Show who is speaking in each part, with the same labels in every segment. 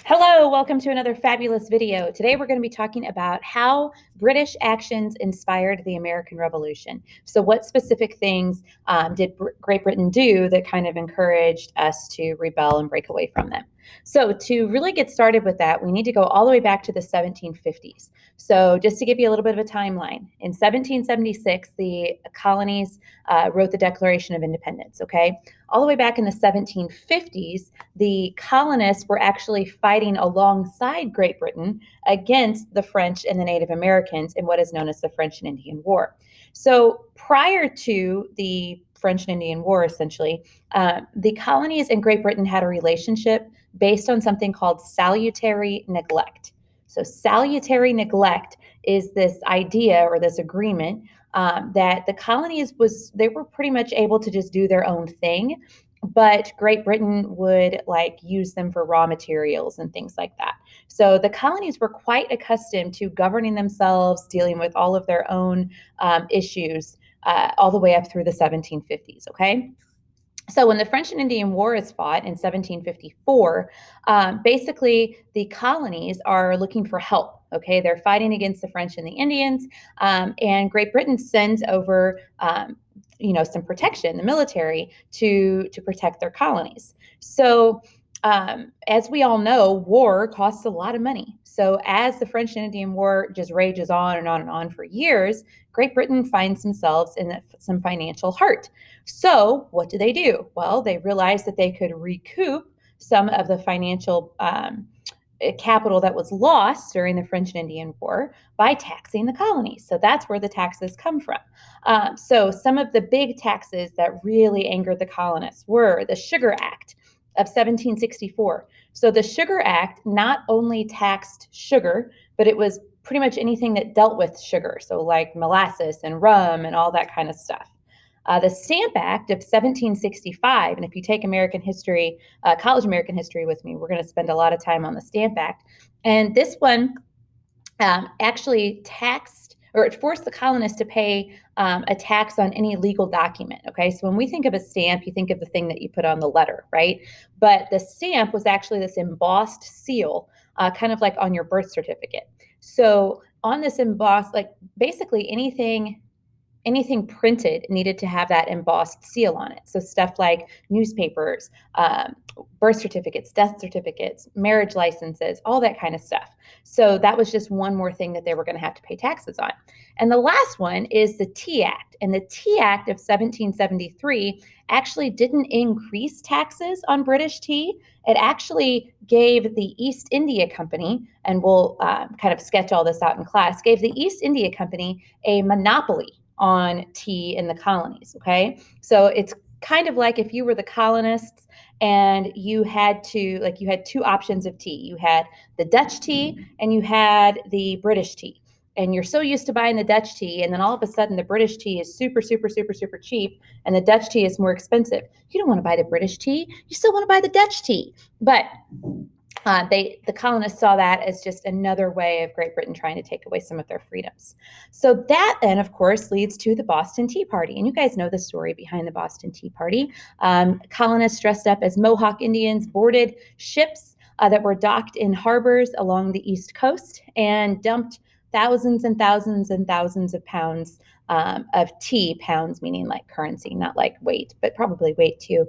Speaker 1: Hello, welcome to another fabulous video. Today we're going to be talking about how British actions inspired the American Revolution. So what specific things did Great Britain do that kind of encouraged us to rebel and break away from them? So to really get started with that, we need to go all the way back to the 1750s. So just to give you a little bit of a timeline, in 1776, the colonies wrote the Declaration of Independence, okay? All the way back in the 1750s, the colonists were actually fighting alongside Great Britain against the French and the Native Americans in what is known as the French and Indian War. So prior to the French and Indian War, essentially, the colonies in Great Britain had a relationship based on something called salutary neglect. So salutary neglect is this idea or this agreement that the colonies they were pretty much able to just do their own thing, but Great Britain would like use them for raw materials and things like that. So the colonies were quite accustomed to governing themselves, dealing with all of their own issues all the way up through the 1750s. Okay. So when the French and Indian War is fought in 1754, basically the colonies are looking for help. Okay, they're fighting against the French and the Indians, and Great Britain sends over, some protection, the military, to protect their colonies. So as we all know, war costs a lot of money. So as the French and Indian War just rages on and on and on for years, Great Britain finds themselves in some financial hurt. So what do? Well, they realized that they could recoup some of the financial capital that was lost during the French and Indian War by taxing the colonies. So that's where the taxes come from. So some of the big taxes that really angered the colonists were the Sugar Act of 1764. So the Sugar Act not only taxed sugar, but it was pretty much anything that dealt with sugar. So like molasses and rum and all that kind of stuff. The Stamp Act of 1765, and if you take American history, college American history with me, we're going to spend a lot of time on the Stamp Act. And this one actually taxed, or it forced the colonists to pay a tax on any legal document. Okay, so when we think of a stamp, you think of the thing that you put on the letter, right? But the stamp was actually this embossed seal, kind of like on your birth certificate. So on this embossed, like basically anything printed needed to have that embossed seal on it. So stuff like newspapers, birth certificates, death certificates, marriage licenses, all that kind of stuff. So that was just one more thing that they were going to have to pay taxes on. And the last one is the Tea Act. And the Tea Act of 1773 actually didn't increase taxes on British tea. It actually gave the East India Company, and we'll kind of sketch all this out in class, gave the East India Company a monopoly on tea in the colonies. Okay, so it's kind of like if you were the colonists and you had two options of tea. You had the Dutch tea and you had the British tea, and you're so used to buying the Dutch tea, and then all of a sudden the British tea is super super super super cheap and the Dutch tea is more expensive. You don't want to buy the British tea, you still want to buy the Dutch tea. But the colonists saw that as just another way of Great Britain trying to take away some of their freedoms. So that then, of course, leads to the Boston Tea Party. And you guys know the story behind the Boston Tea Party. Colonists dressed up as Mohawk Indians boarded ships that were docked in harbors along the East Coast and dumped thousands and thousands and thousands of pounds of tea, pounds meaning like currency, not like weight, but probably weight too,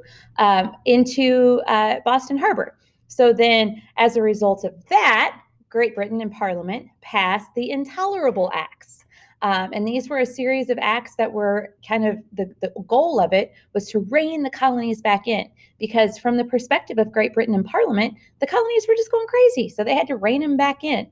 Speaker 1: into Boston Harbor. So then, as a result of that, Great Britain in Parliament passed the Intolerable Acts. And these were a series of acts that were kind of the goal of it was to rein the colonies back in. Because from the perspective of Great Britain in Parliament, the colonies were just going crazy. So they had to rein them back in.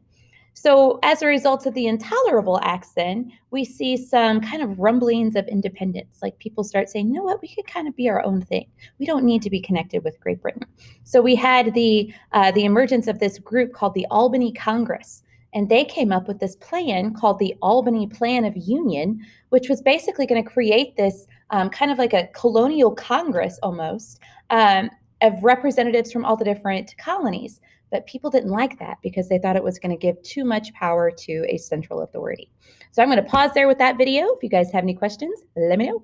Speaker 1: So as a result of the Intolerable Acts, then we see some kind of rumblings of independence. Like people start saying, you know what, we could kind of be our own thing. We don't need to be connected with Great Britain. So we had the emergence of this group called the Albany Congress. And they came up with this plan called the Albany Plan of Union, which was basically going to create this kind of like a colonial Congress almost of representatives from all the different colonies. But people didn't like that because they thought it was going to give too much power to a central authority. So I'm going to pause there with that video. If you guys have any questions, let me know.